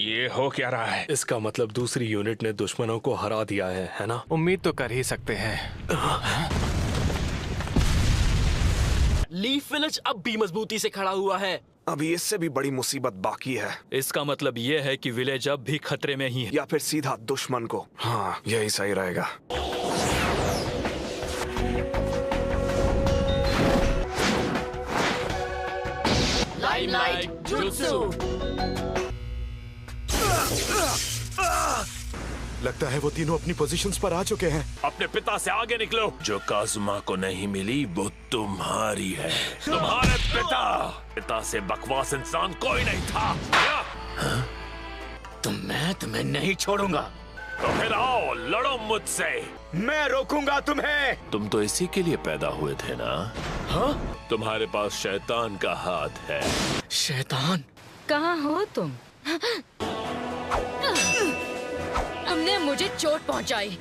ये हो क्या रहा है? इसका मतलब दूसरी यूनिट ने दुश्मनों को हरा दिया है ना? उम्मीद तो कर ही सकते हैं। लीफ विलेज अब भी मजबूती से खड़ा हुआ है। अभी इससे भी बड़ी मुसीबत बाकी है। इसका मतलब ये है कि विलेज अब भी खतरे में ही है। या फिर सीधा दुश्मन को। हाँ, यही सही रहेगा। Limelight jutsu. लगता है वो तीनों अपनी पोजीशंस पर आ चुके हैं। अपने पिता से आगे निकलो। जो काजुमा को नहीं मिली वो तुम्हारी है। तुम्हारे पिता से बकवास इंसान कोई नहीं था। मैं तुम्हें नहीं छोड़ूंगा। तो फिर आओ लड़ो मुझसे। मैं रोकूंगा तुम्हें। तुम तो इसी के लिए पैदा हुए थे ना? हाँ? तुम्हारे पास शैतान का हाथ है। शैतान? कहाँ हो तुम? तुमने मुझे चोट पहुंचाई।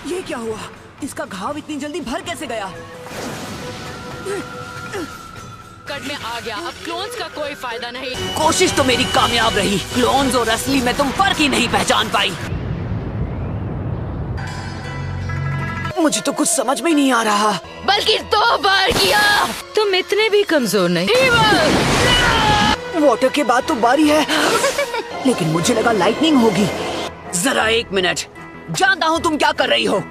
ये क्या हुआ? इसका घाव इतनी जल्दी भर कैसे गया? कट में आ गया। अब क्लोन्स का कोई फायदा नहीं। कोशिश तो मेरी कामयाब रही। क्लोन्स और असली में तुम फर्क ही नहीं पहचान पाई। मुझे तो कुछ समझ में नहीं आ रहा। बल्कि 2 बार किया। तुम इतने भी कमजोर नहीं। वाटर के बाद तो बारी है, लेकिन मुझे लगा लाइटनिंग होगी। जरा 1 मिनट, जानता हूँ तुम क्या कर रही हो।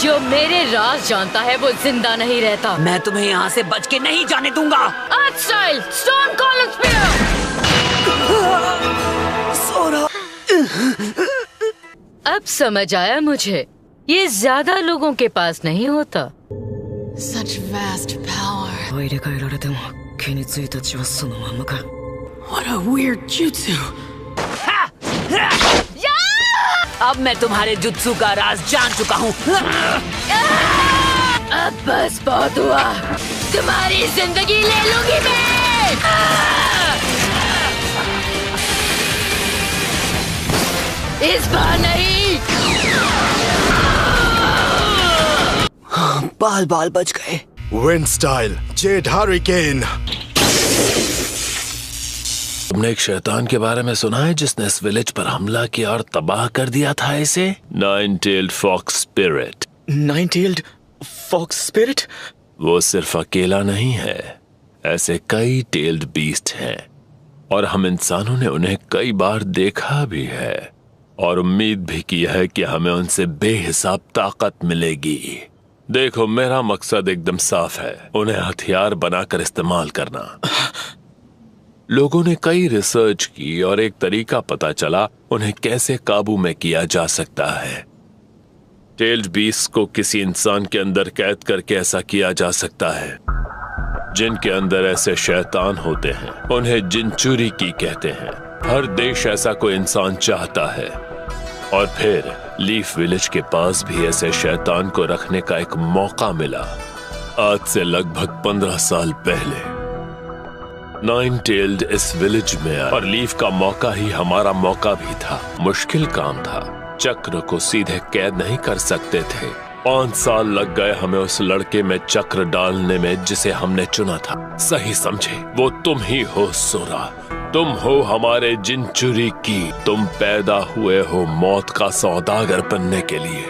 जो मेरे राज जानता है वो जिंदा नहीं रहता। मैं तुम्हें यहाँ से बच के नहीं जाने दूंगा। Style stone cold spear. सोरा। अब समझ आया मुझे, ये ज्यादा लोगों के पास नहीं होता। Such vast power. What a weird jutsu. अब मैं तुम्हारे जुत्सु का राज जान चुका हूँ। अब बस बहुत हुआ। तुम्हारी जिंदगी ले लूंगी मैं। इस बार नहीं। बाल बाल बच गए। Wind style Z hurricane. तुमने एक शैतान के बारे में सुना है जिसने इस विलेज पर हमला किया और तबाह कर दिया था इसे? 9-tailed fox spirit। 9-tailed fox spirit? वो सिर्फ अकेला नहीं है, ऐसे कई टेल्ड बीस्ट हैं और हम इंसानों ने उन्हें कई बार देखा भी है और उम्मीद भी की है कि हमें उनसे बेहिसाब ताकत मिलेगी। देखो, मेरा मकसद एकदम साफ है, उन्हें हथियार बनाकर इस्तेमाल करना। लोगों ने कई रिसर्च की और एक तरीका पता चला उन्हें कैसे काबू में किया जा सकता है। टेल्ड बीस्ट को किसी इंसान के अंदर कैद करके ऐसा किया जा सकता है। जिनके अंदर ऐसे शैतान होते हैं उन्हें जिनचुरी की कहते हैं। हर देश ऐसा कोई इंसान चाहता है और फिर लीफ विलेज के पास भी ऐसे शैतान को रखने का एक मौका मिला। आज से लगभग 15 साल पहले 9-tailed इस विलेज में आया और लीफ का मौका ही हमारा मौका भी था। मुश्किल काम था, चक्र को सीधे कैद नहीं कर सकते थे। 5 साल लग गए हमें उस लड़के में चक्र डालने में जिसे हमने चुना था। सही समझे, वो तुम ही हो सोरा। तुम हो हमारे जिनचुरी की। तुम पैदा हुए हो मौत का सौदागर बनने के लिए।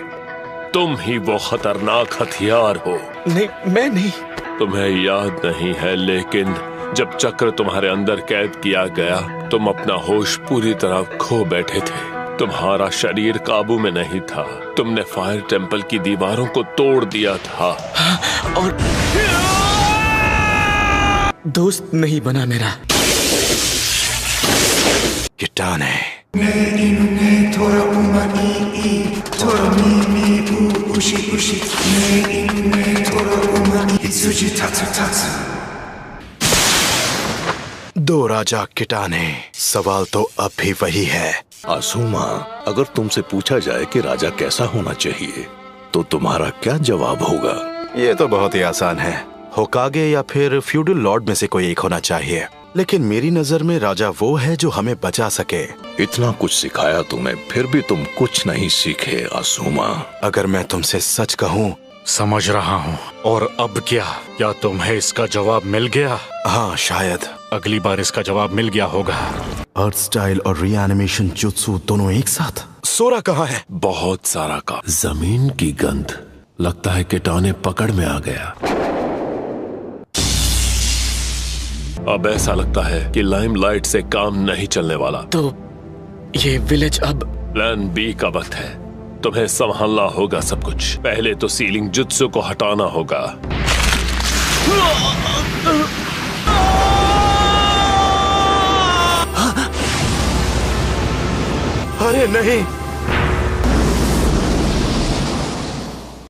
तुम ही वो खतरनाक हथियार हो। नहीं, मैं नहीं। तुम्हें याद नहीं है, लेकिन जब चक्र तुम्हारे अंदर कैद किया गया तुम अपना होश पूरी तरह खो बैठे थे। तुम्हारा शरीर काबू में नहीं था। तुमने फायर टेंपल की दीवारों को तोड़ दिया था और दोस्त नहीं बना मेरा। किटाने। दो राजा किटाने। सवाल तो अब भी वही है। आसुमा, अगर तुमसे पूछा जाए कि राजा कैसा होना चाहिए तो तुम्हारा क्या जवाब होगा? ये तो बहुत ही आसान है। होकागे या फिर फ्यूडल लॉर्ड में से कोई एक होना चाहिए। लेकिन मेरी नजर में राजा वो है जो हमें बचा सके। इतना कुछ सिखाया तुम्हें, फिर भी तुम कुछ नहीं सीखे आसुमा। अगर मैं तुमसे सच कहूँ, समझ रहा हूँ। और अब क्या तुम्हें इसका जवाब मिल गया? हाँ शायद। अगली बार इसका जवाब मिल गया होगा। अर्थ स्टाइल और रीएनिमेशन जुत्सु दोनों एक साथ। सोरा कहाँ है? बहुत सारा काम। जमीन की गंध, लगता है किटाने पकड़ में आ गया। अब ऐसा लगता है कि लाइमलाइट से काम नहीं चलने वाला। तो ये विलेज अब प्लान बी का वक्त है। तुम्हें संभालना होगा सब कुछ। पहले तो सीलिंग जुत्सु को हटाना होगा। अरे नहीं,